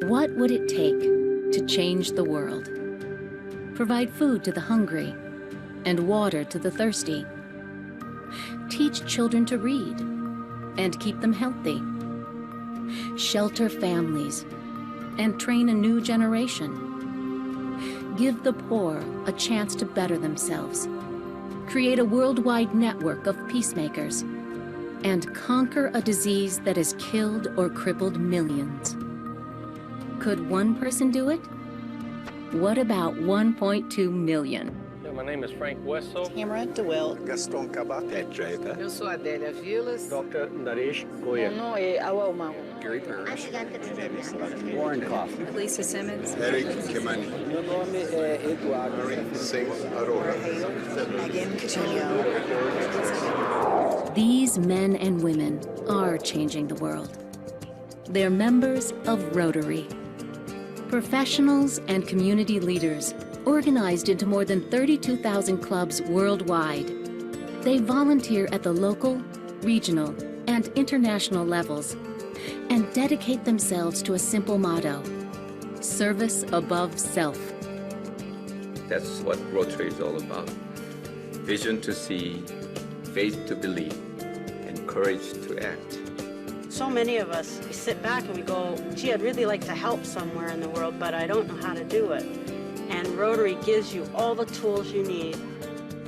What would it take to change the world? Provide food to the hungry and water to the thirsty. Teach children to read and keep them healthy. Shelter families and train a new generation. Give the poor a chance to better themselves. Create a worldwide network of peacemakers and conquer a disease that has killed or crippled millions. Could one person do it? What about 1.2 million? My name is Frank Wessel. Tamara DeWitt. Gaston Cabat. Ted Draper. Eu sou Adélia Vilas. Dr. Naresh Goya. Mon nom est Awa Omar. Gary Parrish. Warren Kaufman. Lisa Simmons. Eric Kimani. Meu nome é Eduardo. Singh Arora. Megan Coutinho. These men and women are changing the world. They're members of Rotary. Professionals and community leaders organized into more than 32,000 clubs worldwide. They volunteer at the local, regional, and international levels and dedicate themselves to a simple motto: service above self. That's what Rotary is all about. Vision to see, faith to believe, and courage to act. So many of us, we sit back and we go, gee, I'd really like to help somewhere in the world, but I don't know how to do it. And Rotary gives you all the tools you need.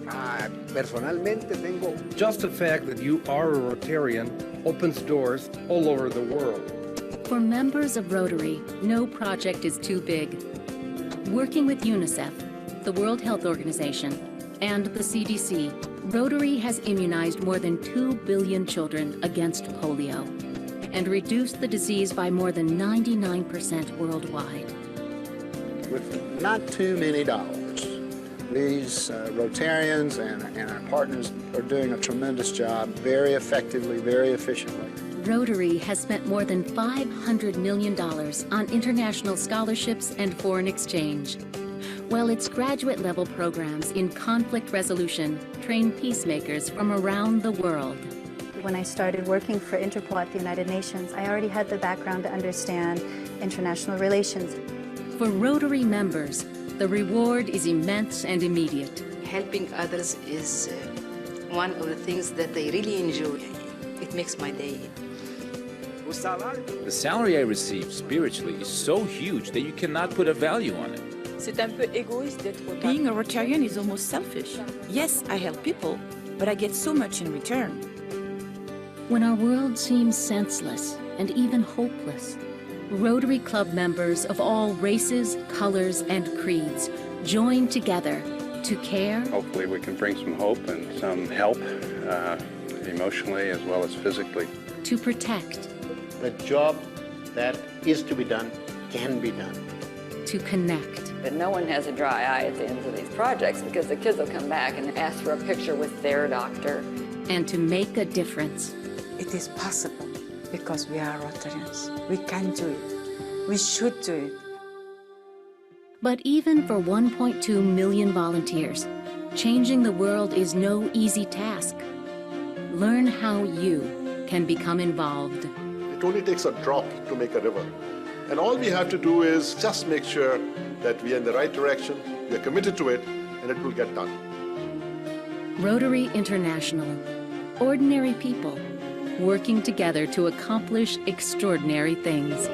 Personalmente tengo. Just the fact that you are a Rotarian opens doors all over the world. For members of Rotary, no project is too big. Working with UNICEF, the World Health Organization, and the CDC, Rotary has immunized more than 2 billion children against polio and reduced the disease by more than 99% worldwide. With not too many dollars, these Rotarians and our partners are doing a tremendous job, very effectively, very efficiently. Rotary has spent more than $500 million on international scholarships and foreign exchange, while its graduate-level programs in conflict resolution train peacemakers from around the world. When I started working for Interpol at the United Nations, I already had the background to understand international relations. For Rotary members, the reward is immense and immediate. Helping others is one of the things that they really enjoy. It makes my day. The salary I receive spiritually is so huge that you cannot put a value on it. Being a Rotarian is almost selfish. Yes, I help people, but I get so much in return. When our world seems senseless and even hopeless, Rotary Club members of all races, colors, and creeds join together to care. Hopefully we can bring some hope and some help, emotionally as well as physically. To protect. The job that is to be done can be done. To connect. But no one has a dry eye at the end of these projects because the kids will come back and ask for a picture with their doctor. And to make a difference. It is possible because we are Rotarians. We can do it. We should do it. But even for 1.2 million volunteers, changing the world is no easy task. Learn how you can become involved. It only takes a drop to make a river. And all we have to do is just make sure that we are in the right direction, we are committed to it, and it will get done. Rotary International. Ordinary people working together to accomplish extraordinary things.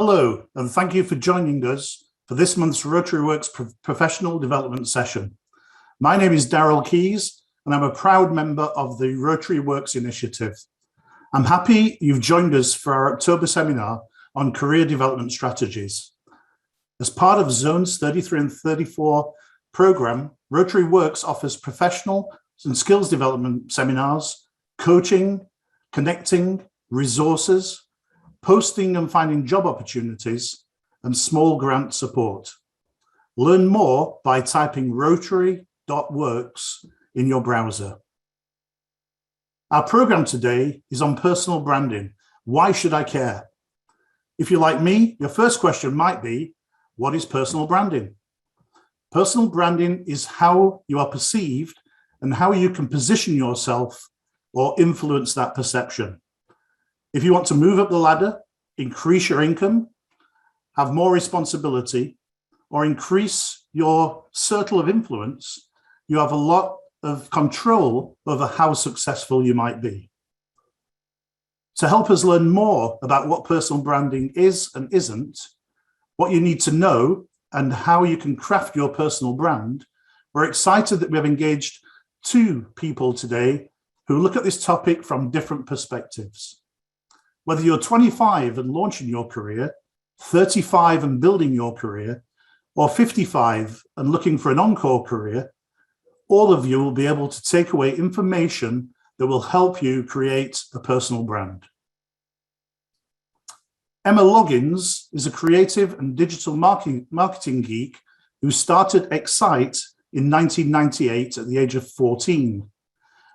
Hello, and thank you for joining us for this month's Rotary Works Professional Development Session. My name is Daryl Keys, and I'm a proud member of the Rotary Works Initiative. I'm happy you've joined us for our October seminar on career development strategies. As part of Zones 33 and 34 program, Rotary Works offers professional and skills development seminars, coaching, connecting, resources, posting and finding job opportunities, and small grant support. Learn more by typing rotary.works in your browser. Our program today is on personal branding. Why should I care? If you're like me, your first question might be, what is personal branding? Personal branding is how you are perceived and how you can position yourself or influence that perception. If you want to move up the ladder, increase your income, have more responsibility, or increase your circle of influence, you have a lot of control over how successful you might be. To help us learn more about what personal branding is and isn't, what you need to know, and how you can craft your personal brand, we're excited that we have engaged two people today who look at this topic from different perspectives. Whether you're 25 and launching your career, 35 and building your career, or 55 and looking for an encore career, all of you will be able to take away information that will help you create a personal brand. Emma Loggins is a creative and digital marketing geek who started Excite in 1998 at the age of 14.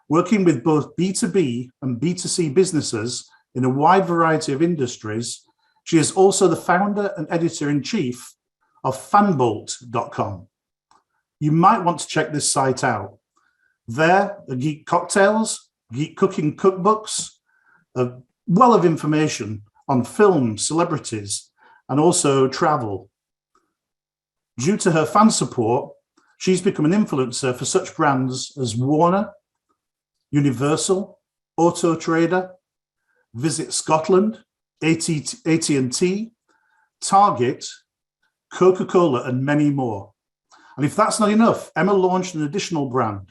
Working with both B2B and B2C businesses in a wide variety of industries, she is also the founder and editor-in-chief of fanbolt.com. You might want to check this site out. There are geek cocktails, geek cooking cookbooks, a well of information on film, celebrities, and also travel. Due to her fan support, she's become an influencer for such brands as Warner, Universal, Auto Trader, Visit Scotland, AT&T, Target, Coca-Cola, and many more. And if that's not enough, Emma launched an additional brand,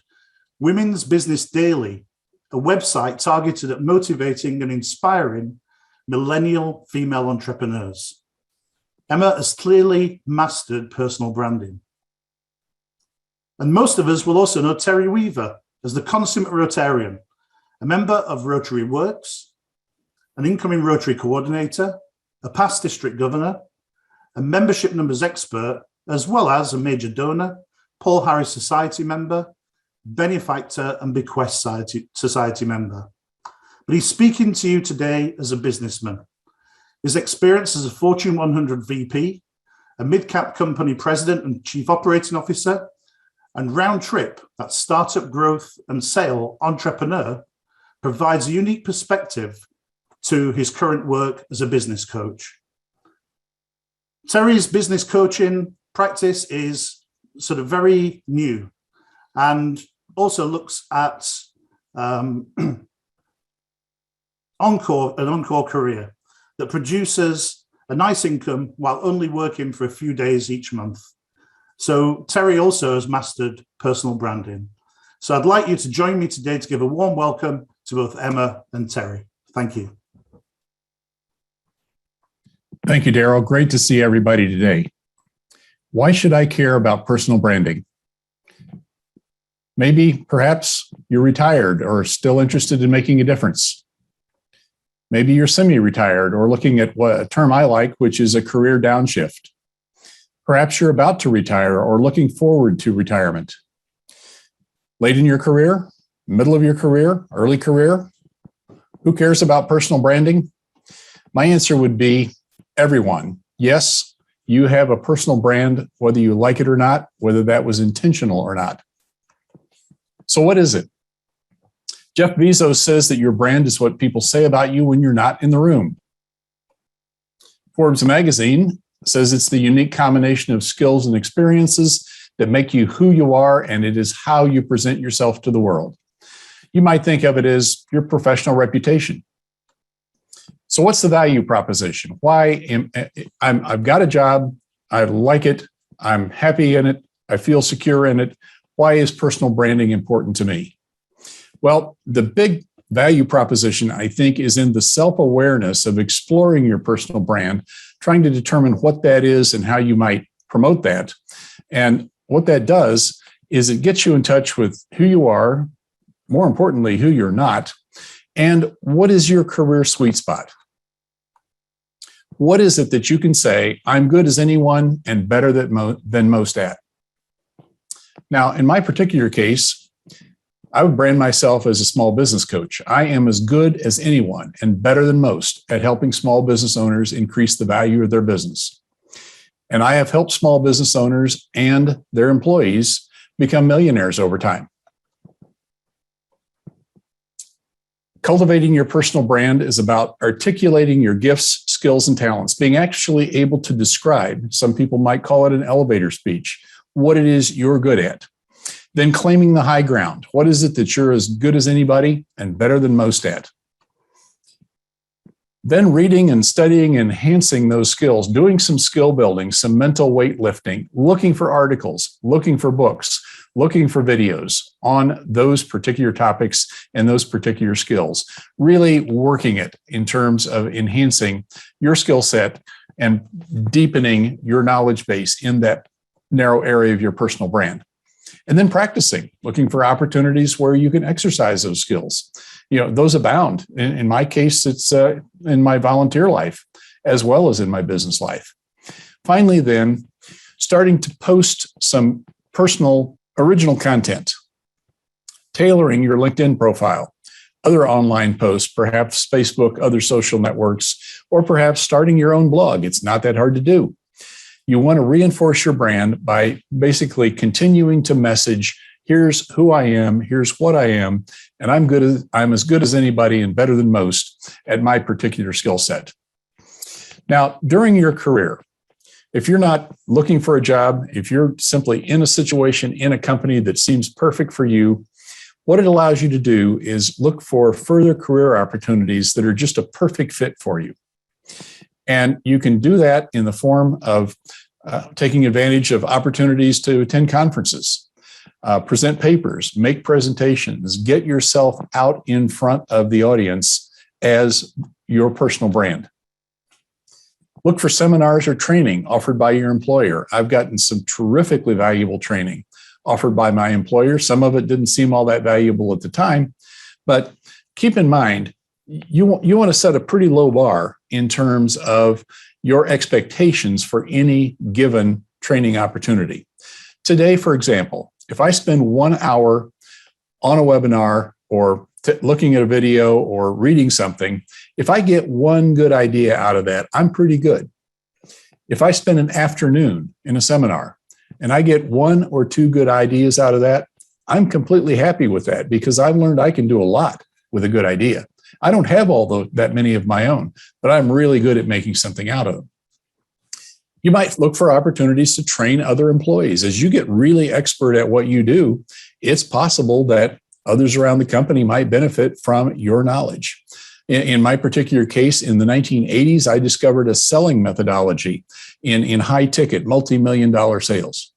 Women's Business Daily, a website targeted at motivating and inspiring millennial female entrepreneurs. Emma has clearly mastered personal branding. And most of us will also know Terry Weaver as the consummate Rotarian, a member of Rotary Works, an incoming Rotary coordinator, a past district governor, a membership numbers expert, as well as a major donor, Paul Harris Society member, benefactor, and bequest society member. But he's speaking to you today as a businessman. His experience as a Fortune 100 VP, a mid-cap company president and chief operating officer, and round trip, that startup growth and sale entrepreneur, provides a unique perspective to his current work as a business coach. Terry's business coaching practice is sort of very new and also looks at an encore career that produces a nice income while only working for a few days each month. So Terry also has mastered personal branding. So I'd like you to join me today to give a warm welcome to both Emma and Terry. Thank you. Thank you, Daryl. Great to see everybody today. Why should I care about personal branding? Maybe, perhaps, you're retired or still interested in making a difference. Maybe you're semi-retired or looking at what a term I like, which is a career downshift. Perhaps you're about to retire or looking forward to retirement. Late in your career, middle of your career, early career, who cares about personal branding? My answer would be everyone. Yes, you have a personal brand, whether you like it or not, whether that was intentional or not. So what is it? Jeff Bezos says that your brand is what people say about you when you're not in the room. Forbes magazine says it's the unique combination of skills and experiences that make you who you are, and it is how you present yourself to the world. You might think of it as your professional reputation. So So what's the value proposition? I've got a job, I like it, I'm happy in it, I feel secure in it. Why is personal branding important to me? Well, the big value proposition, I think, is in the self-awareness of exploring your personal brand, trying to determine what that is and how you might promote that. And what that does is it gets you in touch with who you are, more importantly, who you're not, and what is your career sweet spot? What is it that you can say, I'm good as anyone and better than most at? Now, in my particular case, I would brand myself as a small business coach. I am as good as anyone and better than most at helping small business owners increase the value of their business. And I have helped small business owners and their employees become millionaires over time. Cultivating your personal brand is about articulating your gifts, skills, and talents, being actually able to describe, some people might call it an elevator speech, what it is you're good at. Then claiming the high ground. What is it that you're as good as anybody and better than most at? Then reading and studying, enhancing those skills, doing some skill building, some mental weightlifting, looking for articles, looking for books, looking for videos on those particular topics and those particular skills, really working it in terms of enhancing your skill set and deepening your knowledge base in that narrow area of your personal brand. And then practicing, looking for opportunities where you can exercise those skills. You know, those abound. In my case, it's in my volunteer life as well as in my business life. Finally, then, starting to post some personal original content, tailoring your LinkedIn profile, other online posts, perhaps Facebook, other social networks, or perhaps starting your own blog. It's not that hard to do. You want to reinforce your brand by basically continuing to message, here's who I am, here's what I am, and I'm as good as anybody and better than most at my particular skill set. Now, during your career, if you're not looking for a job, if you're simply in a situation in a company that seems perfect for you, what it allows you to do is look for further career opportunities that are just a perfect fit for you. And you can do that in the form of taking advantage of opportunities to attend conferences, present papers, make presentations, get yourself out in front of the audience as your personal brand. Look for seminars or training offered by your employer. I've gotten some terrifically valuable training offered by my employer. Some of it didn't seem all that valuable at the time, but keep in mind, you want to set a pretty low bar in terms of your expectations for any given training opportunity. Today, for example, if I spend 1 hour on a webinar or looking at a video or reading something, if I get one good idea out of that, I'm pretty good. If I spend an afternoon in a seminar and I get 1 or 2 good ideas out of that, I'm completely happy with that because I've learned I can do a lot with a good idea. I don't have that many of my own, but I'm really good at making something out of them. You might look for opportunities to train other employees. As you get really expert at what you do, it's possible that others around the company might benefit from your knowledge. In my particular case, in the 1980s, I discovered a selling methodology in high-ticket, multi-million-dollar sales.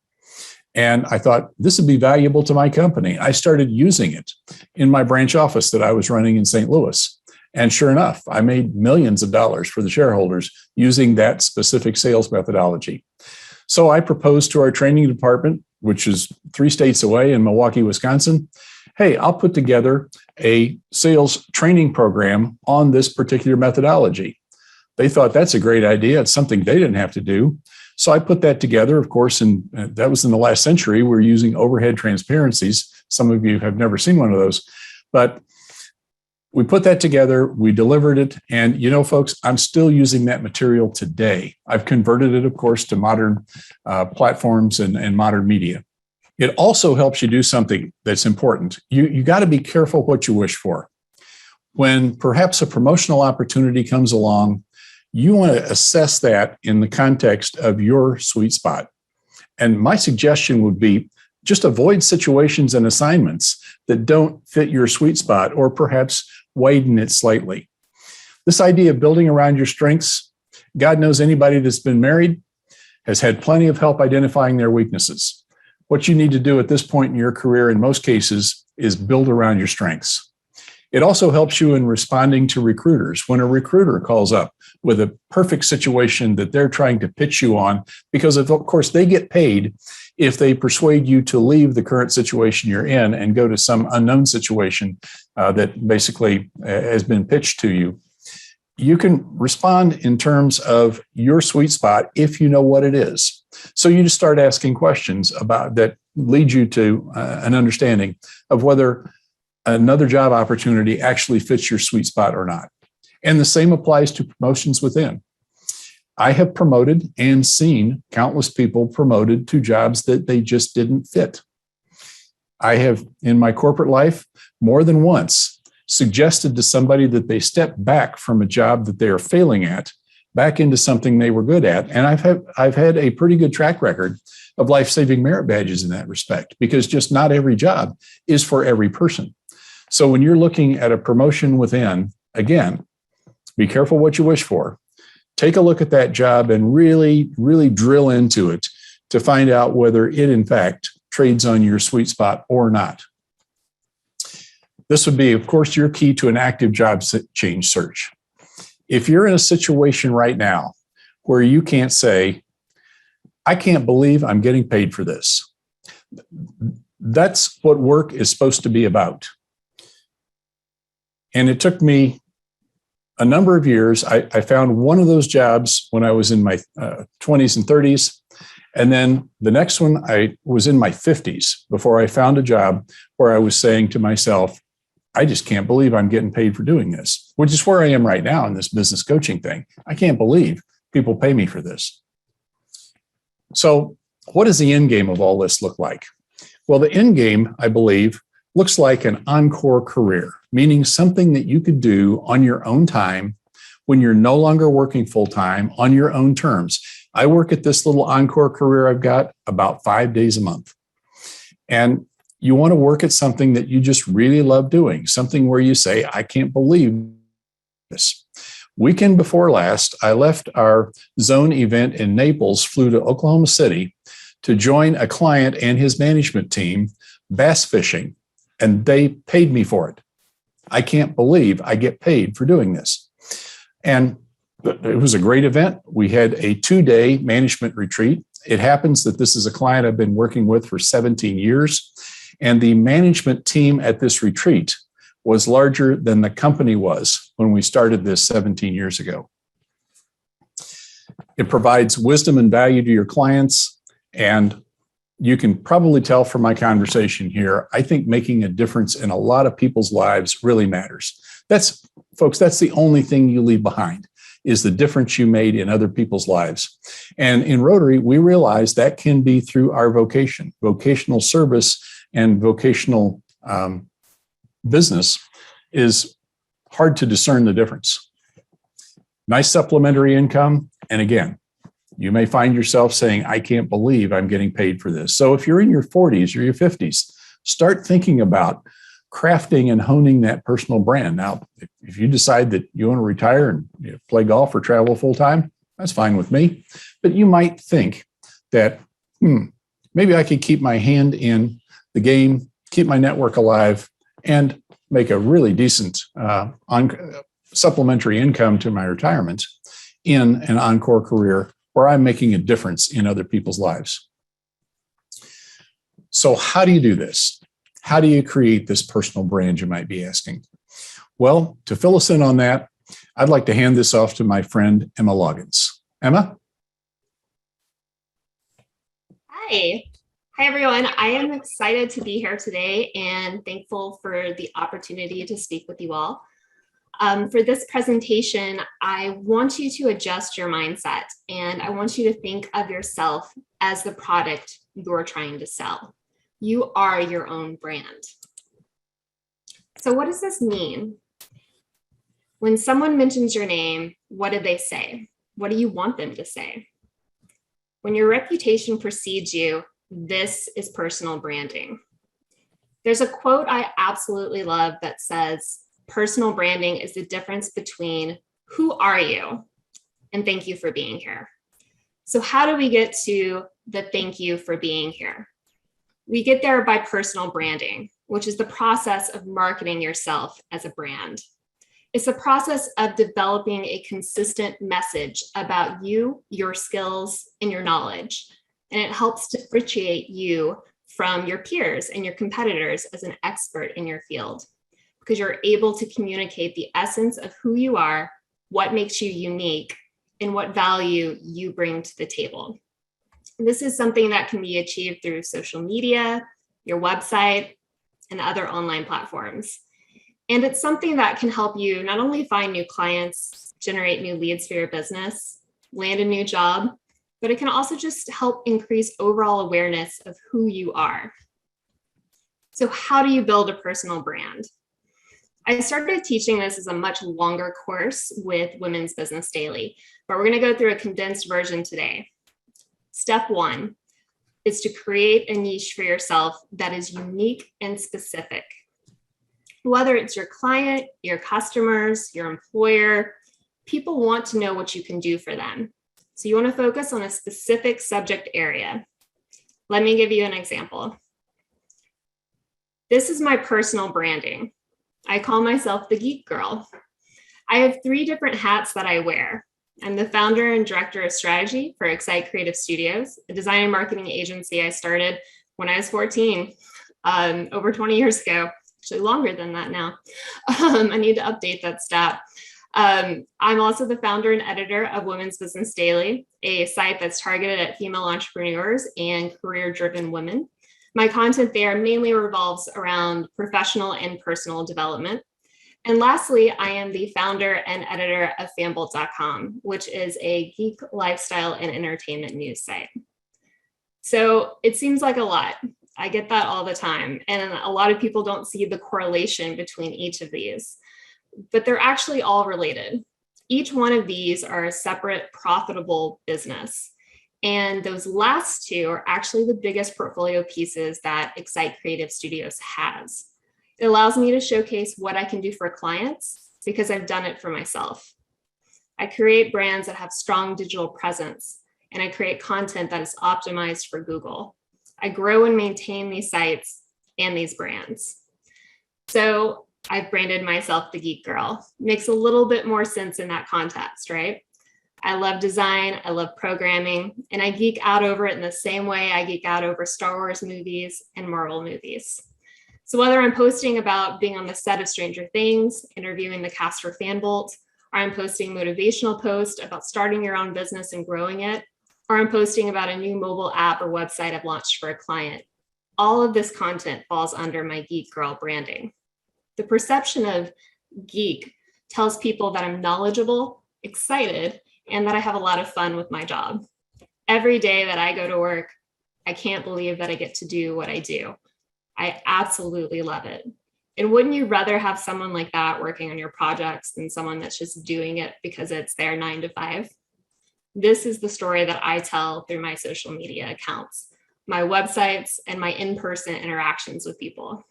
And I thought, this would be valuable to my company. I started using it in my branch office that I was running in St. Louis. And sure enough, I made millions of dollars for the shareholders using that specific sales methodology. So I proposed to our training department, which is 3 states away in Milwaukee, Wisconsin, hey, I'll put together a sales training program on this particular methodology. They thought that's a great idea. It's something they didn't have to do. So I put that together, of course, and that was in the last century. We're using overhead transparencies. Some of you have never seen one of those, but we put that together, we delivered it, and you know, folks, I'm still using that material today. I've converted it, of course, to modern platforms and modern media. It also helps you do something that's important. You got to be careful what you wish for. When perhaps a promotional opportunity comes along, you want to assess that in the context of your sweet spot. And my suggestion would be just avoid situations and assignments that don't fit your sweet spot or perhaps widen it slightly. This idea of building around your strengths, God knows anybody that's been married has had plenty of help identifying their weaknesses. What you need to do at this point in your career, in most cases, is build around your strengths. It also helps you in responding to recruiters. When a recruiter calls up with a perfect situation that they're trying to pitch you on, because of course they get paid if they persuade you to leave the current situation you're in and go to some unknown situation that basically has been pitched to you. You can respond in terms of your sweet spot if you know what it is. So you just start asking questions about that lead you to an understanding of whether another job opportunity actually fits your sweet spot or not. And the same applies to promotions within. I have promoted and seen countless people promoted to jobs that they just didn't fit. I have, in my corporate life, more than once suggested to somebody that they step back from a job that they are failing at, back into something they were good at. And I've had a pretty good track record of life-saving merit badges in that respect, because just not every job is for every person. So when you're looking at a promotion within, again, be careful what you wish for. Take a look at that job and really, really drill into it to find out whether it, in fact, trades on your sweet spot or not. This would be, of course, your key to an active job change search. If you're in a situation right now where you can't say, I can't believe I'm getting paid for this, that's what work is supposed to be about. And it took me a number of years. I found one of those jobs when I was in my 20s and 30s. And then the next one, I was in my 50s before I found a job where I was saying to myself, I just can't believe I'm getting paid for doing this, which is where I am right now in this business coaching thing. I can't believe people pay me for this. So what does the end game of all this look like? Well, the end game, I believe, looks like an encore career, meaning something that you could do on your own time when you're no longer working full-time on your own terms. I work at this little encore career I've got about 5 days a month. And you want to work at something that you just really love doing, something where you say, I can't believe this. Weekend before last, I left our zone event in Naples, flew to Oklahoma City to join a client and his management team bass fishing, and they paid me for it. I can't believe I get paid for doing this. And it was a great event. We had a 2-day management retreat. It happens that this is a client I've been working with for 17 years. And the management team at this retreat was larger than the company was when we started this 17 years ago. It provides wisdom and value to your clients. And you can probably tell from my conversation here, I think making a difference in a lot of people's lives really matters. Folks, that's the only thing you leave behind, is the difference you made in other people's lives. And in Rotary, we realize that can be through our vocation. Vocational service and vocational business is hard to discern the difference. Nice supplementary income. And again, you may find yourself saying, I can't believe I'm getting paid for this. So if you're in your 40s or your 50s, start thinking about crafting and honing that personal brand. Now, if you decide that you want to retire and play golf or travel full time, that's fine with me. But you might think that, maybe I could keep my hand in the game, keep my network alive, and make a really decent supplementary income to my retirement in an encore career where I'm making a difference in other people's lives. So how do you do this? How do you create this personal brand, you might be asking? Well, to fill us in on that, I'd like to hand this off to my friend, Emma Loggins. Emma? Hi. Hi, everyone. I am excited to be here today and thankful for the opportunity to speak with you all. For this presentation, I want you to adjust your mindset, and I want you to think of yourself as the product you're trying to sell. You are your own brand. So what does this mean? When someone mentions your name, what do they say? What do you want them to say? When your reputation precedes you, this is personal branding. There's a quote I absolutely love that says, personal branding is the difference between Who are you? And thank you for being here. So how do we get to the thank you for being here? We get there by personal branding, which is the process of marketing yourself as a brand. It's the process of developing a consistent message about you, your skills, and your knowledge. And it helps differentiate you from your peers and your competitors as an expert in your field, because you're able to communicate the essence of who you are, what makes you unique, and what value you bring to the table. This is something that can be achieved through social media, your website, and other online platforms. And it's something that can help you not only find new clients, generate new leads for your business, land a new job, but it can also just help increase overall awareness of who you are. So how do you build a personal brand? I started teaching this as a much longer course with Women's Business Daily, but we're going to go through a condensed version today. Step 1 is to create a niche for yourself that is unique and specific. Whether it's your client, your customers, your employer, people want to know what you can do for them. So you want to focus on a specific subject area. Let me give you an example. This is my personal branding. I call myself the Geek Girl. I have 3 different hats that I wear. I'm the founder and director of strategy for Excite Creative Studios, a design and marketing agency I started when I was 14, over 20 years ago. Actually longer than that now. I need to update that stat. I'm also the founder and editor of Women's Business Daily, a site that's targeted at female entrepreneurs and career-driven women. My content there mainly revolves around professional and personal development. And lastly, I am the founder and editor of fanbolt.com, which is a geek lifestyle and entertainment news site. So it seems like a lot. I get that all the time. And a lot of people don't see the correlation between each of these, but they're actually all related. Each one of these are a separate profitable business. And those last 2 are actually the biggest portfolio pieces that Excite Creative Studios has. It allows me to showcase what I can do for clients because I've done it for myself. I create brands that have strong digital presence, and I create content that is optimized for Google. I grow and maintain these sites and these brands. So I've branded myself the Geek Girl. Makes a little bit more sense in that context, right? I love design, I love programming, and I geek out over it in the same way I geek out over Star Wars movies and Marvel movies. So whether I'm posting about being on the set of Stranger Things, interviewing the cast for Fanbolt, or I'm posting motivational posts about starting your own business and growing it, or I'm posting about a new mobile app or website I've launched for a client, all of this content falls under my Geek Girl branding. The perception of geek tells people that I'm knowledgeable, excited, and that I have a lot of fun with my job. Every day that I go to work, I can't believe that I get to do what I do. I absolutely love it. And wouldn't you rather have someone like that working on your projects than someone that's just doing it because it's their 9 to 5? This is the story that I tell through my social media accounts, my websites, and my in-person interactions with people.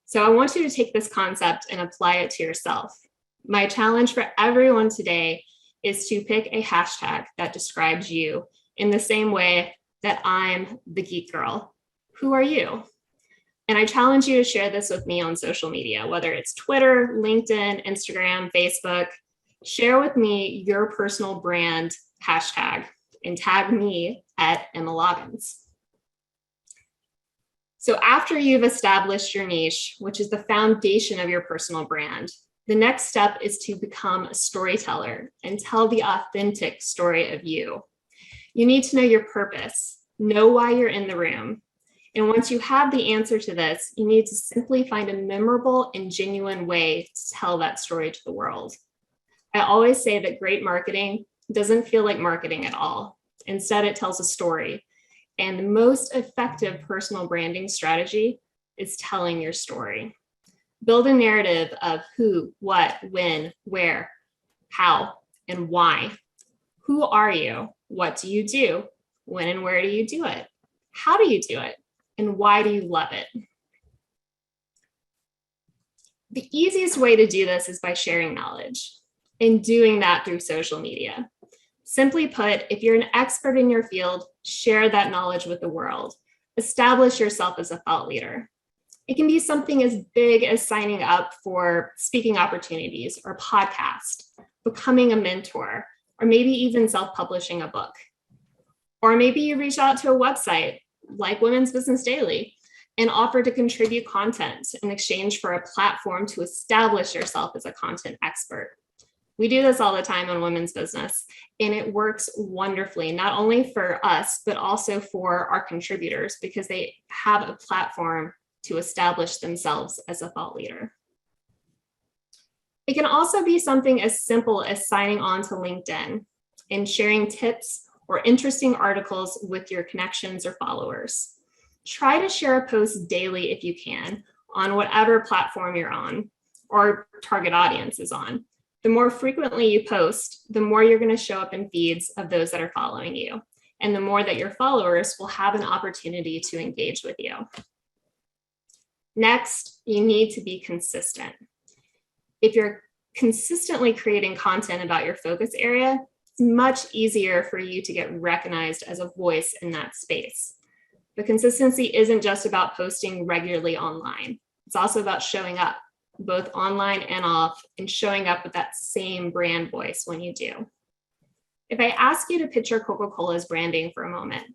So I want you to take this concept and apply it to yourself. My challenge for everyone today is to pick a hashtag that describes you in the same way that I'm the Geek Girl. Who are you? And I challenge you to share this with me on social media, whether it's Twitter, LinkedIn, Instagram, Facebook. Share with me your personal brand hashtag and tag me at Emma Loggins. So after you've established your niche, which is the foundation of your personal brand, the next step is to become a storyteller and tell the authentic story of you. You need to know your purpose, know why you're in the room. And once you have the answer to this, you need to simply find a memorable and genuine way to tell that story to the world. I always say that great marketing doesn't feel like marketing at all. Instead, it tells a story. And the most effective personal branding strategy is telling your story. Build a narrative of who, what, when, where, how, and why. Who are you? What do you do? When and where do you do it? How do you do it? And why do you love it? The easiest way to do this is by sharing knowledge. and doing that through social media. Simply put, if you're an expert in your field, share that knowledge with the world. Establish yourself as a thought leader. It can be something as big as signing up for speaking opportunities or podcast, becoming a mentor, or maybe even self-publishing a book. Or maybe you reach out to a website like Women's Business Daily and offer to contribute content in exchange for a platform to establish yourself as a content expert. We do this all the time in women's business, and it works wonderfully, not only for us, but also for our contributors, because they have a platform to establish themselves as a thought leader. It can also be something as simple as signing on to LinkedIn and sharing tips or interesting articles with your connections or followers. Try to share a post daily if you can on whatever platform you're on or target audience is on. The more frequently you post, the more you're going to show up in feeds of those that are following you, and the more that your followers will have an opportunity to engage with you. Next, you need to be consistent. If you're consistently creating content about your focus area, it's much easier for you to get recognized as a voice in that space. But consistency isn't just about posting regularly online. It's also about showing up, both online and off, and showing up with that same brand voice when you do. If I ask you to picture Coca-Cola's branding for a moment,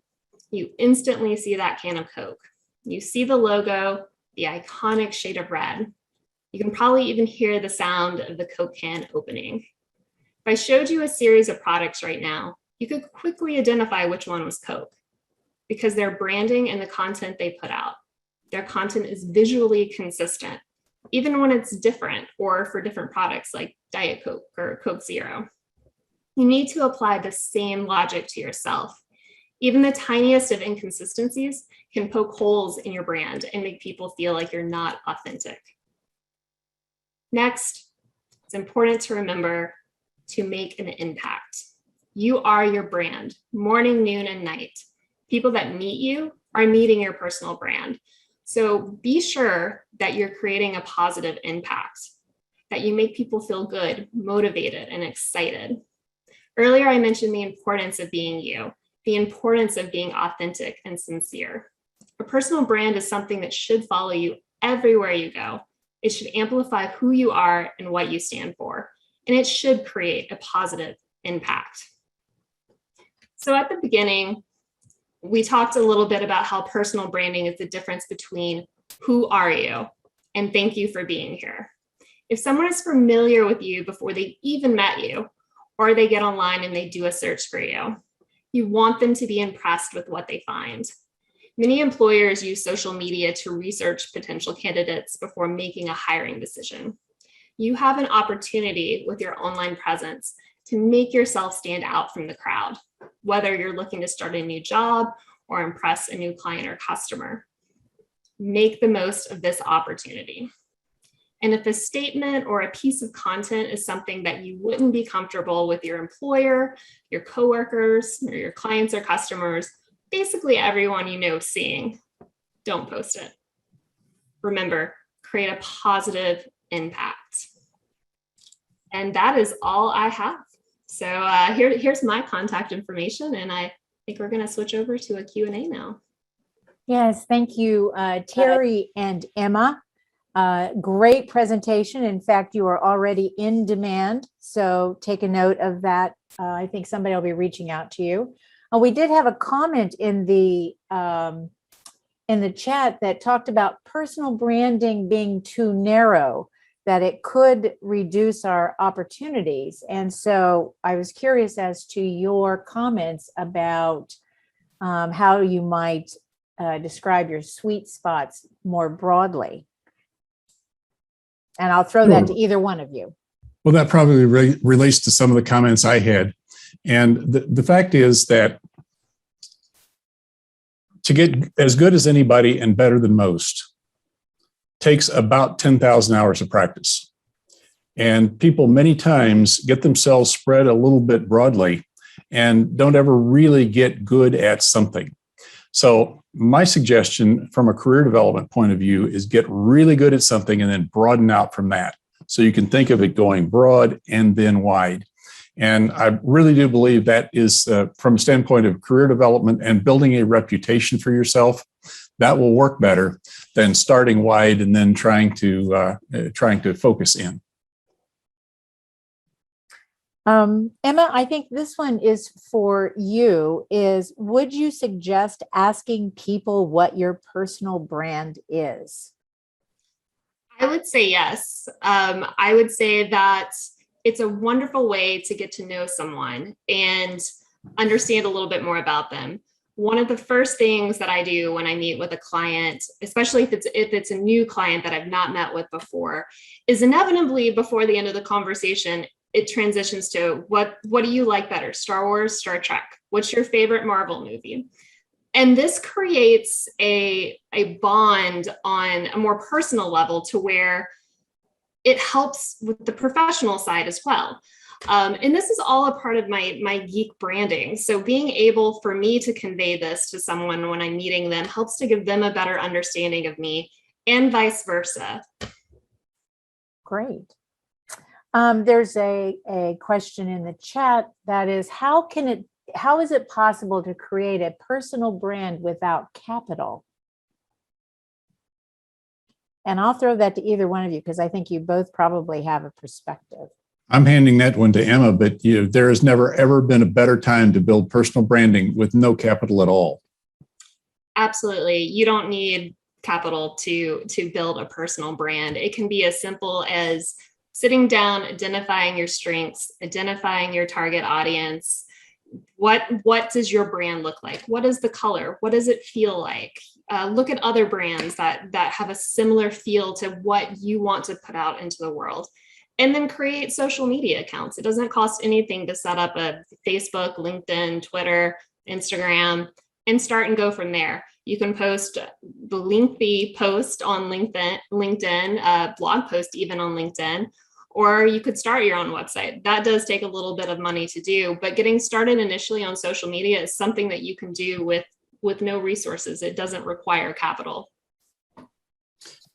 you instantly see that can of Coke. You see the logo, the iconic shade of red. You can probably even hear the sound of the Coke can opening. If I showed you a series of products right now, you could quickly identify which one was Coke, because their branding and the content they put out. Their content is visually consistent, even when it's different or for different products like Diet Coke or Coke Zero. You need to apply the same logic to yourself. Even the tiniest of inconsistencies can poke holes in your brand and make people feel like you're not authentic. Next, it's important to remember to make an impact. You are your brand, morning, noon, and night. People that meet you are meeting your personal brand. So be sure that you're creating a positive impact, that you make people feel good, motivated, and excited. Earlier, I mentioned the importance of being you, the importance of being authentic and sincere. A personal brand is something that should follow you everywhere you go. It should amplify who you are and what you stand for, and it should create a positive impact. So at the beginning, we talked a little bit about how personal branding is the difference between who are you and thank you for being here. If someone is familiar with you before they even met you, or they get online and they do a search for you, you want them to be impressed with what they find. Many employers use social media to research potential candidates before making a hiring decision. You have an opportunity with your online presence to make yourself stand out from the crowd, whether you're looking to start a new job or impress a new client or customer. Make the most of this opportunity. And if a statement or a piece of content is something that you wouldn't be comfortable with your employer, your coworkers, or your clients or customers, basically everyone you know seeing, don't post it. Remember, create a positive impact. And that is all I have. So here's my contact information, and I think we're going to switch over to a Q&A now. Yes, thank you, Terry and Emma. Great presentation. In fact, you are already in demand, so take a note of that. I think somebody will be reaching out to you. We did have a comment in the chat that talked about personal branding being too narrow, that it could reduce our opportunities. And so I was curious as to your comments about how you might describe your sweet spots more broadly. And I'll throw that to either one of you. Well, that probably relates to some of the comments I had. And the fact is that to get as good as anybody and better than most takes about 10,000 hours of practice. And people many times get themselves spread a little bit broadly and don't ever really get good at something. So my suggestion from a career development point of view is get really good at something and then broaden out from that. So you can think of it going broad and then wide. And I really do believe that is, from a standpoint of career development and building a reputation for yourself, that will work better than starting wide and then trying to focus in. Emma, I think this one is for you. Would you suggest asking people what your personal brand is? I would say yes. I would say that it's a wonderful way to get to know someone and understand a little bit more about them. One of the first things that I do when I meet with a client, especially if it's a new client that I've not met with before, is inevitably before the end of the conversation, it transitions to what do you like better, Star Wars, Star Trek? What's your favorite Marvel movie? And this creates a bond on a more personal level to where it helps with the professional side as well. And this is all a part of my geek branding. So being able for me to convey this to someone when I'm meeting them helps to give them a better understanding of me and vice versa. Great. There's a question in the chat that is, how is it possible to create a personal brand without capital? And I'll throw that to either one of you because I think you both probably have a perspective. I'm handing that one to Emma, but there has never, ever been a better time to build personal branding with no capital at all. Absolutely. You don't need capital to build a personal brand. It can be as simple as sitting down, identifying your strengths, identifying your target audience. What does your brand look like? What is the color? What does it feel like? Look at other brands that have a similar feel to what you want to put out into the world. And then create social media accounts. It doesn't cost anything to set up a Facebook, LinkedIn, Twitter, Instagram, and start and go from there. You can post the lengthy post on LinkedIn, blog post even on LinkedIn, or you could start your own website. That does take a little bit of money to do, but getting started initially on social media is something that you can do with no resources. It doesn't require capital.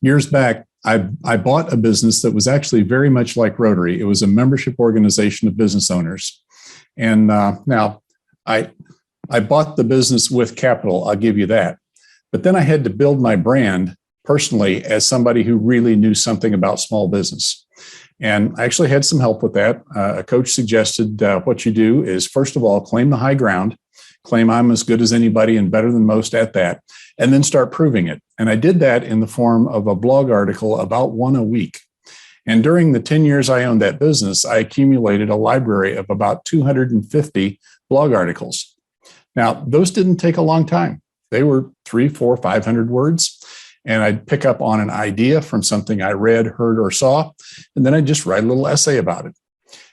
Years back, I bought a business that was actually very much like Rotary. It was a membership organization of business owners. And now I bought the business with capital, I'll give you that. But then I had to build my brand personally as somebody who really knew something about small business. And I actually had some help with that. A coach suggested what you do is, first of all, claim the high ground, claim I'm as good as anybody and better than most at that, and then start proving it. And I did that in the form of a blog article, about one a week. And during the 10 years I owned that business, I accumulated a library of about 250 blog articles. Now, those didn't take a long time. They were 300, 400, 500 words. And I'd pick up on an idea from something I read, heard, or saw, and then I'd just write a little essay about it.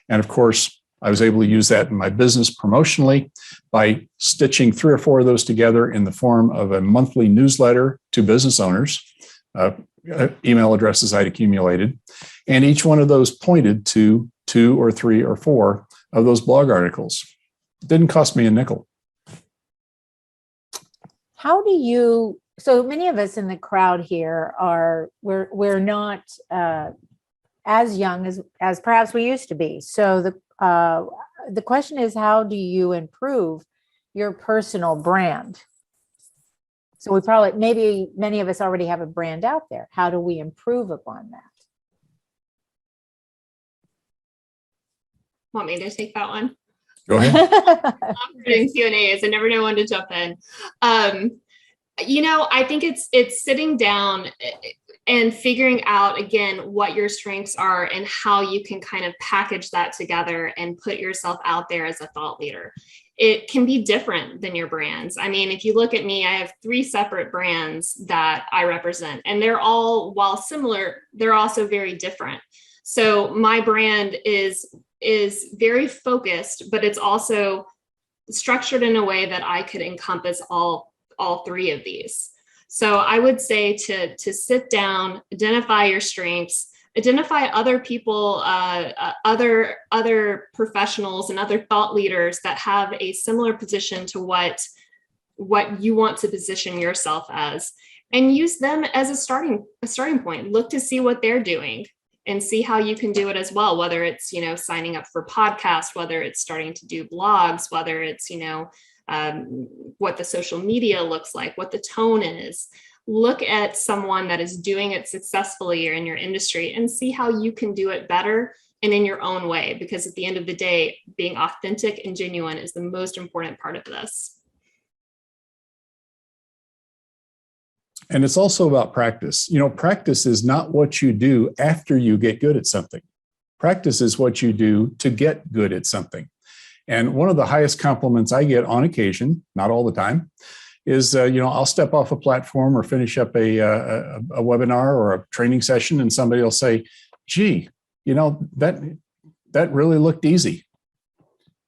And of course, I was able to use that in my business promotionally by stitching 3 or 4 of those together in the form of a monthly newsletter to business owners, email addresses I'd accumulated. And each one of those pointed to 2 or 3 or 4 of those blog articles. It didn't cost me a nickel. How do you, so many of us in the crowd here we're not as young as perhaps we used to be. So the question is, how do you improve your personal brand? So we probably, maybe many of us already have a brand out there. How do we improve upon that? Want me to take that one? Go ahead. Doing Q&As. I never know when to jump in. I think it's sitting down and figuring out, again, what your strengths are and how you can kind of package that together and put yourself out there as a thought leader. It can be different than your brands. I mean, if you look at me, I have 3 separate brands that I represent, and they're all, while similar, they're also very different. So my brand is very focused, but it's also structured in a way that I could encompass all 3 of these. So I would say to sit down, identify your strengths, identify other people, other professionals and other thought leaders that have a similar position to what you want to position yourself as, and use them as a starting point. Look to see what they're doing. and see how you can do it as well, whether it's, signing up for podcasts, whether it's starting to do blogs, whether it's, what the social media looks like, what the tone is. Look at someone that is doing it successfully or in your industry and see how you can do it better and in your own way, because at the end of the day, being authentic and genuine is the most important part of this. And it's also about practice. Practice is not what you do after you get good at something. Practice is what you do to get good at something. And one of the highest compliments I get on occasion, not all the time, is, I'll step off a platform or finish up a webinar or a training session, and somebody will say, gee, that really looked easy.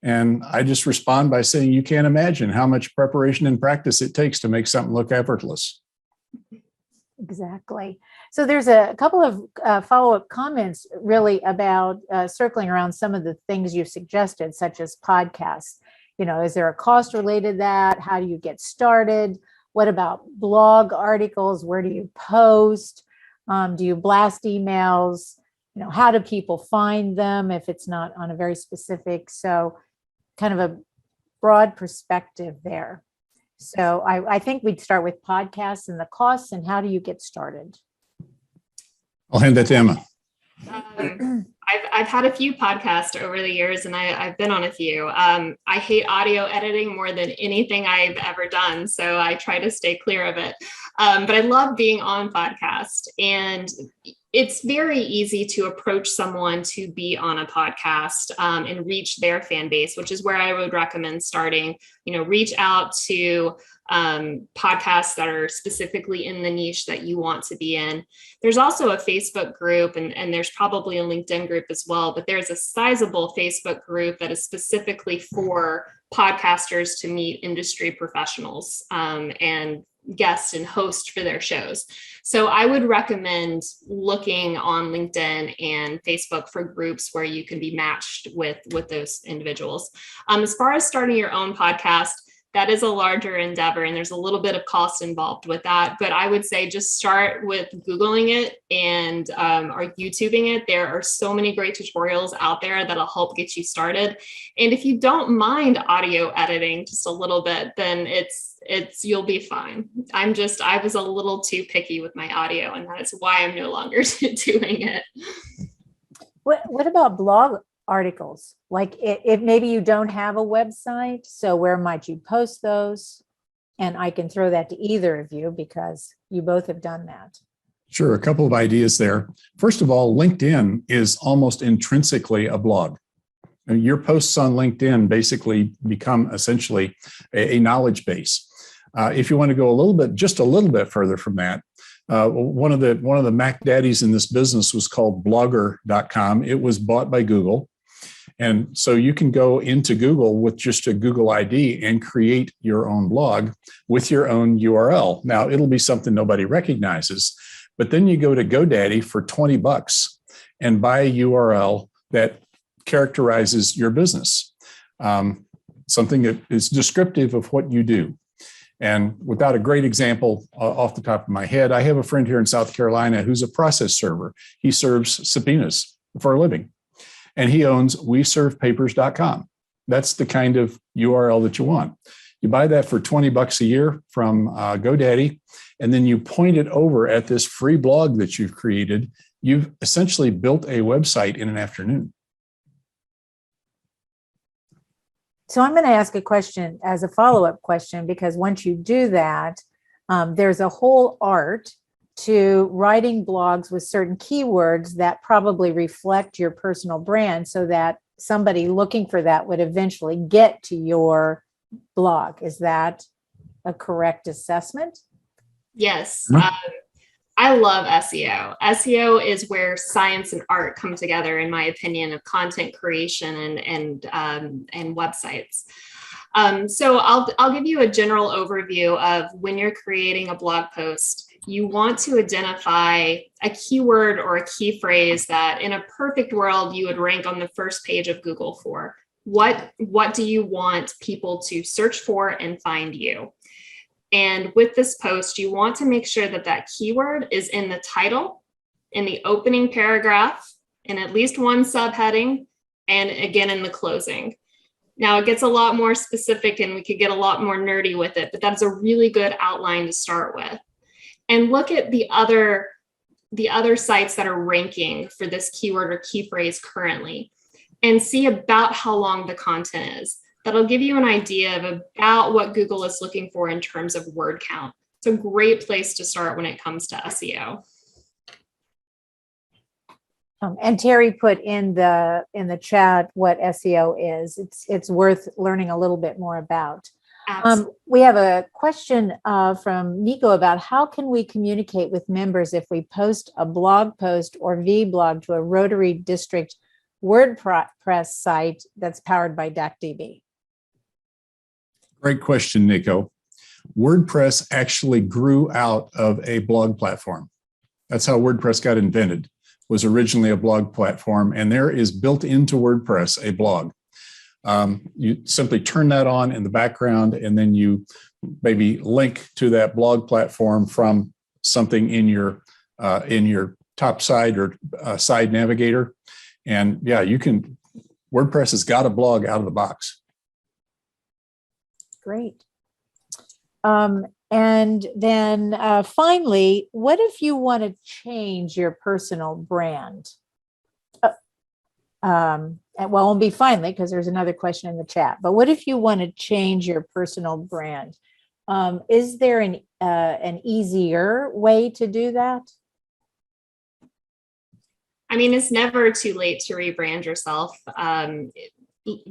And I just respond by saying, you can't imagine how much preparation and practice it takes to make something look effortless. Exactly. So there's a couple of follow-up comments really about circling around some of the things you've suggested, such as podcasts. Is there a cost related to that? How do you get started? What about blog articles? Where do you post? Do you blast emails? How do people find them if it's not on a very specific? So kind of a broad perspective there. So I think we'd start with podcasts and the costs, and how do you get started? I'll hand that to Emma. I've had a few podcasts over the years, and I've been on a few. I hate audio editing more than anything I've ever done, so I try to stay clear of it. But I love being on podcast, and it's very easy to approach someone to be on a podcast and reach their fan base, which is where I would recommend starting. Reach out to podcasts that are specifically in the niche that you want to be in. There's also a Facebook group, and there's probably a LinkedIn group as well, but there's a sizable Facebook group that is specifically for podcasters to meet industry professionals and guests and hosts for their shows. So I would recommend looking on LinkedIn and Facebook for groups where you can be matched with those individuals. As far as starting your own podcast, that is a larger endeavor, and there's a little bit of cost involved with that. But I would say just start with Googling it and or YouTubing it. There are so many great tutorials out there that'll help get you started. And if you don't mind audio editing just a little bit, then you'll be fine. I was a little too picky with my audio, and that is why I'm no longer doing it. What about blog articles? Like if maybe you don't have a website, so where might you post those? And I can throw that to either of you because you both have done that. Sure, a couple of ideas there. First of all, LinkedIn is almost intrinsically a blog. Your posts on LinkedIn basically become essentially a knowledge base. If you want to go just a little bit further from that, one of the Mac daddies in this business was called blogger.com. It was bought by Google. And so you can go into Google with just a Google ID and create your own blog with your own URL. Now, it'll be something nobody recognizes, but then you go to GoDaddy for $20 and buy a URL that characterizes your business, something that is descriptive of what you do. And without a great example off the top of my head, I have a friend here in South Carolina who's a process server. He serves subpoenas for a living. And he owns weservepapers.com. That's the kind of URL that you want. You buy that for $20 a year from GoDaddy, and then you point it over at this free blog that you've created. You've essentially built a website in an afternoon. So I'm going to ask a question as a follow-up question, because once you do that, there's a whole art to writing blogs with certain keywords that probably reflect your personal brand so that somebody looking for that would eventually get to your blog. Is that a correct assessment? Yes. I love SEO. SEO is where science and art come together, in my opinion, of content creation and websites. So I'll give you a general overview of when you're creating a blog post. You want to identify a keyword or a key phrase that in a perfect world you would rank on the first page of Google for. What do you want people to search for and find you? And with this post, you want to make sure that that keyword is in the title in the opening paragraph, in at least one subheading, and again in the closing. Now it gets a lot more specific and we could get a lot more nerdy with it, but that's a really good outline to start with. And look at the other sites that are ranking for this keyword or key phrase currently, and see about how long the content is. That'll give you an idea of about what Google is looking for in terms of word count. It's a great place to start when it comes to SEO. And Terry put in the chat what SEO is. It's worth learning a little bit more about. We have a question from Nico about how can we communicate with members if we post a blog post or vblog to a Rotary District WordPress site that's powered by DACDB? Great question, Nico. WordPress actually grew out of a blog platform. That's how WordPress got invented, was originally a blog platform, and there is built into WordPress a blog. You simply turn that on in the background, and then you maybe link to that blog platform from something in your top side or side navigator. And yeah, WordPress has got a blog out of the box. Great. And then finally, what if you want to change your personal brand? Well, it won't be finally because there's another question in the chat, but what if you want to change your personal brand? Is there an easier way to do that? I mean, it's never too late to rebrand yourself.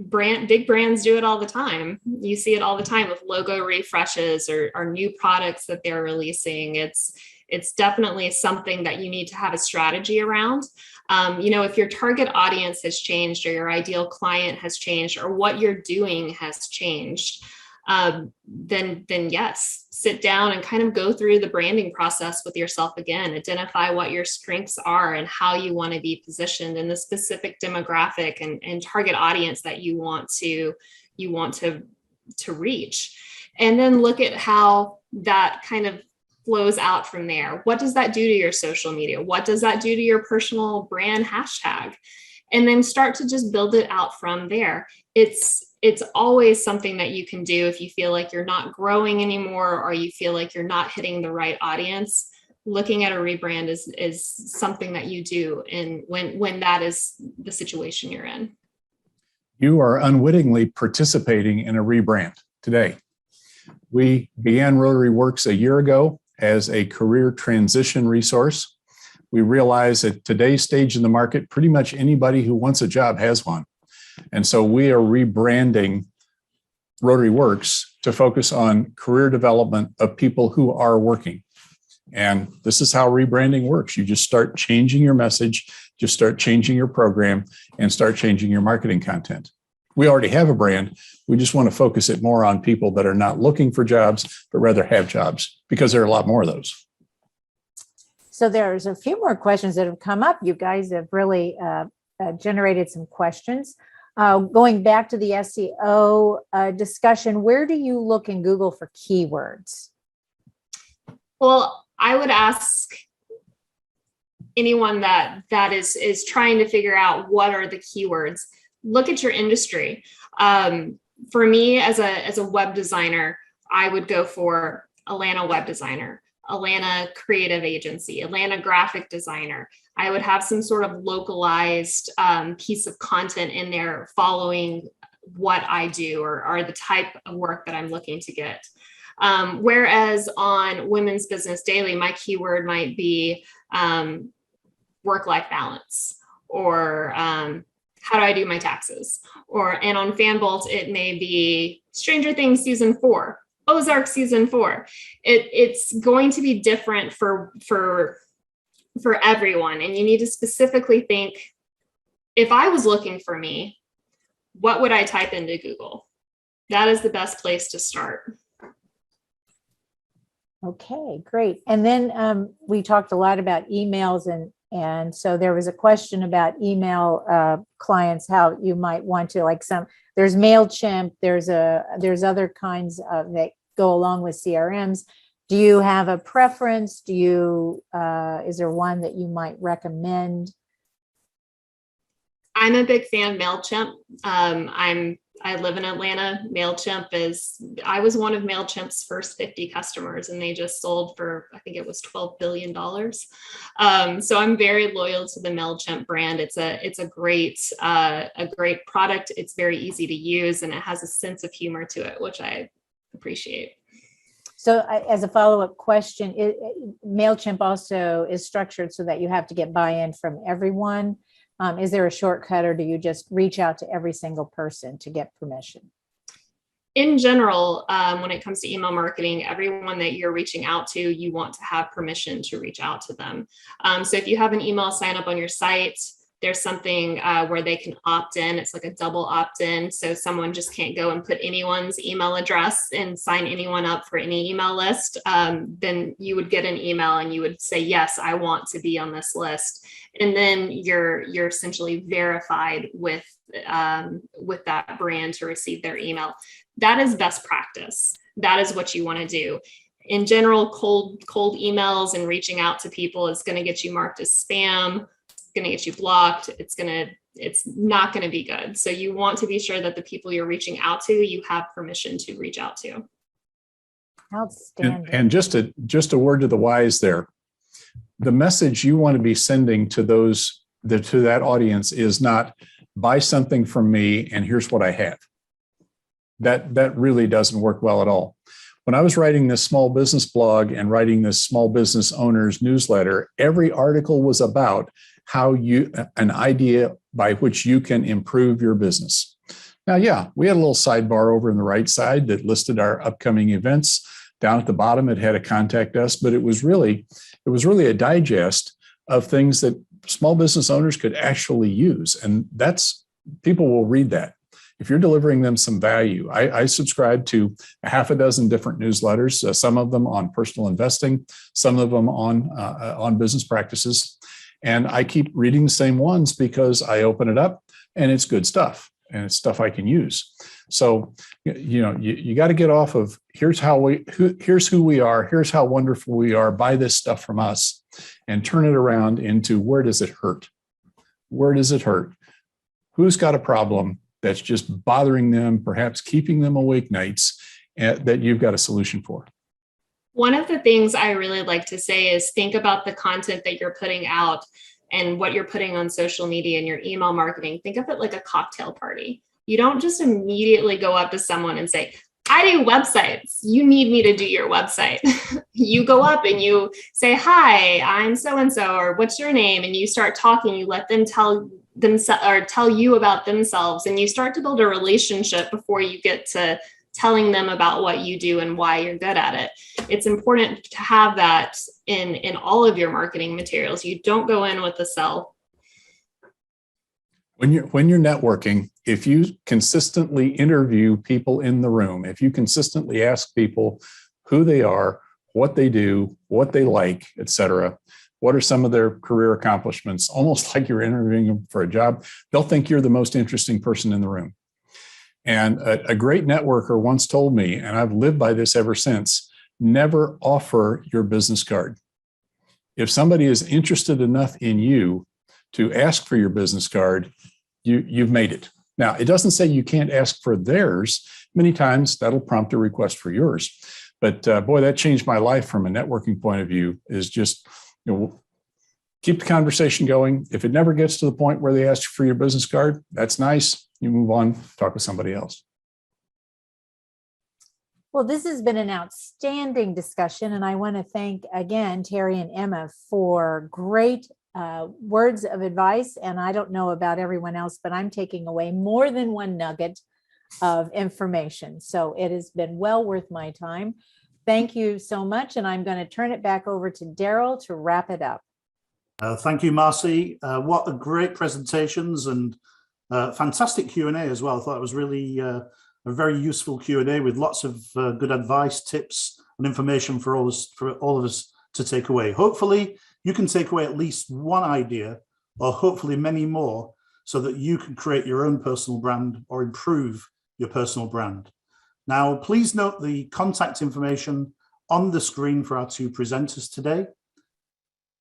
Big brands do it all the time. You see it all the time with logo refreshes or new products that they're releasing. It's definitely something that you need to have a strategy around. If your target audience has changed or your ideal client has changed or what you're doing has changed, then yes, sit down and kind of go through the branding process with yourself again, identify what your strengths are and how you want to be positioned in the specific demographic and target audience that you want to reach. And then look at how that kind of flows out from there. What does that do to your social media? What does that do to your personal brand hashtag? And then start to just build it out from there. It's always something that you can do if you feel like you're not growing anymore or you feel like you're not hitting the right audience. Looking at a rebrand is something that you do, and when that is the situation you're in. You are unwittingly participating in a rebrand today. We began Rotary Works a year ago as a career transition resource. We realize at today's stage in the market, pretty much anybody who wants a job has one. And so we are rebranding Rotary Works to focus on career development of people who are working. And this is how rebranding works. You just start changing your message, just start changing your program, and start changing your marketing content. We already have a brand. We just want to focus it more on people that are not looking for jobs, but rather have jobs, because there are a lot more of those. So there's a few more questions that have come up. You guys have really generated some questions. Going back to the SEO discussion, where do you look in Google for keywords? Well, I would ask anyone that is trying to figure out what are the keywords. Look at your industry. For me, as a web designer, I would go for Atlanta web designer, Atlanta creative agency, Atlanta graphic designer. I would have some sort of localized piece of content in there following what I do or the type of work that I'm looking to get. Whereas on Women's Business Daily, my keyword might be work-life balance or how do I do my taxes? And on Fanbolt, it may be Stranger Things season 4, Ozark season 4. It's going to be different for everyone. And you need to specifically think, if I was looking for me, what would I type into Google? That is the best place to start. Okay, great. And then we talked a lot about emails, and so there was a question about email clients, how you might want to, like there's MailChimp, there's other kinds of that go along with CRMs. Do you have a preference? Do you, is there one that you might recommend? I'm a big fan of MailChimp. I live in Atlanta. I was one of MailChimp's first 50 customers, and they just sold for, I think it was $12 billion. So I'm very loyal to the MailChimp brand. It's a great product. It's very easy to use, and it has a sense of humor to it, which I appreciate. So as a follow-up question, MailChimp also is structured so that you have to get buy-in from everyone. Is there a shortcut, or do you just reach out to every single person to get permission? In general, when it comes to email marketing, everyone that you're reaching out to, you want to have permission to reach out to them. So if you have an email sign up on your site, there's something where they can opt in. It's like a double opt-in. So someone just can't go and put anyone's email address and sign anyone up for any email list. Then you would get an email and you would say, yes, I want to be on this list. And then you're essentially verified with that brand to receive their email. That is best practice. That is what you want to do. In general, cold emails and reaching out to people is going to get you marked as spam. Going to get you blocked. It's not going to be good. So you want to be sure that the people you're reaching out to, you have permission to reach out to. Outstanding. And just a word to the wise there. The message you want to be sending to that audience is not buy something from me and here's what I have. That really doesn't work well at all. When I was writing this small business blog and writing this small business owners newsletter, every article was about an idea by which you can improve your business. Now, yeah, we had a little sidebar over in the right side that listed our upcoming events. Down at the bottom, it had a contact us, but it was really a digest of things that small business owners could actually use. And people will read that. If you're delivering them some value, I subscribe to a half a dozen different newsletters, some of them on personal investing, some of them on business practices. And I keep reading the same ones because I open it up and it's good stuff and it's stuff I can use. So, you got to get off of here's who we are, here's how wonderful we are, buy this stuff from us, and turn it around into where does it hurt? Where does it hurt? Who's got a problem that's just bothering them, perhaps keeping them awake nights, that you've got a solution for? One of the things I really like to say is think about the content that you're putting out and what you're putting on social media and your email marketing. Think of it like a cocktail party. You don't just immediately go up to someone and say, I do websites. You need me to do your website. You go up and you say, hi, I'm so-and-so, or what's your name? And you start talking, you let them tell you about themselves, and you start to build a relationship before you get to telling them about what you do and why you're good at it. It's important to have that in all of your marketing materials. You don't go in with a sell. When you're networking, if you consistently interview people in the room, if you consistently ask people who they are, what they do, what they like, etc., what are some of their career accomplishments, almost like you're interviewing them for a job, they'll think you're the most interesting person in the room. And a great networker once told me, and I've lived by this ever since, never offer your business card. If somebody is interested enough in you to ask for your business card, you've made it. Now, it doesn't say you can't ask for theirs. Many times that'll prompt a request for yours. But boy, that changed my life from a networking point of view, is just, keep the conversation going. If it never gets to the point where they ask you for your business card, that's nice. You move on, talk with somebody else. Well, this has been an outstanding discussion, and I want to thank again Terry and Emma for great words of advice. And I don't know about everyone else, but I'm taking away more than one nugget of information. So it has been well worth my time. Thank you so much. And I'm going to turn it back over to Daryl to wrap it up. Thank you, Marcy. What a great presentations and fantastic Q&A as well. I thought it was really a very useful Q&A with lots of good advice, tips, and information for all of us to take away. Hopefully, you can take away at least one idea, or hopefully many more, so that you can create your own personal brand or improve your personal brand. Now, please note the contact information on the screen for our two presenters today.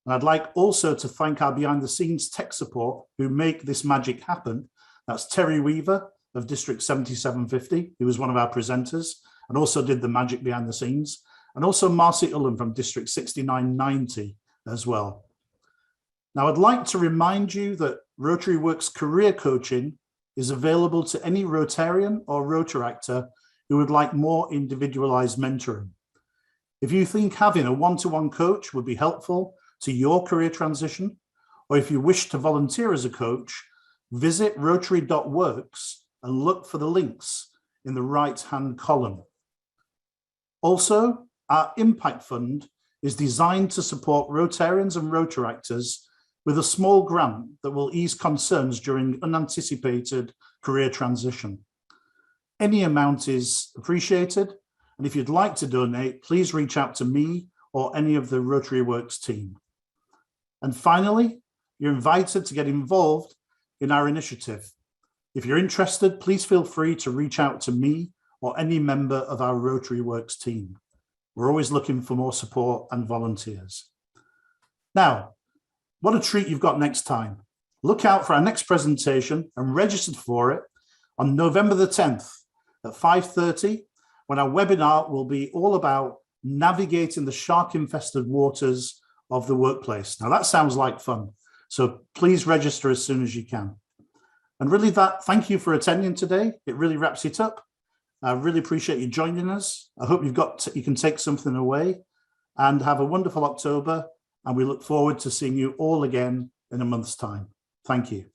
And I'd like also to thank our behind the scenes tech support who make this magic happen. That's Terry Weaver of District 7750, who was one of our presenters and also did the magic behind the scenes. And also Marcy Ullen from District 6990 as well. Now, I'd like to remind you that Rotary Works career coaching is available to any Rotarian or Rotaractor who would like more individualized mentoring. If you think having a one-to-one coach would be helpful to your career transition, or if you wish to volunteer as a coach, visit rotary.works and look for the links in the right-hand column. Also, our Impact Fund is designed to support Rotarians and Rotaractors with a small grant that will ease concerns during unanticipated career transition. Any amount is appreciated, and if you'd like to donate, please reach out to me or any of the Rotary Works team. And finally, you're invited to get involved in our initiative. If you're interested, please feel free to reach out to me or any member of our Rotary Works team. We're always looking for more support and volunteers. Now, what a treat you've got next time. Look out for our next presentation and register for it on November the 10th at 5:30, when our webinar will be all about navigating the shark-infested waters of the workplace. Now that sounds like fun, so please register as soon as you can. And really thank you for attending today. It really wraps it up. I really appreciate you joining us. I hope you can take something away, and have a wonderful October. And we look forward to seeing you all again in a month's time. Thank you.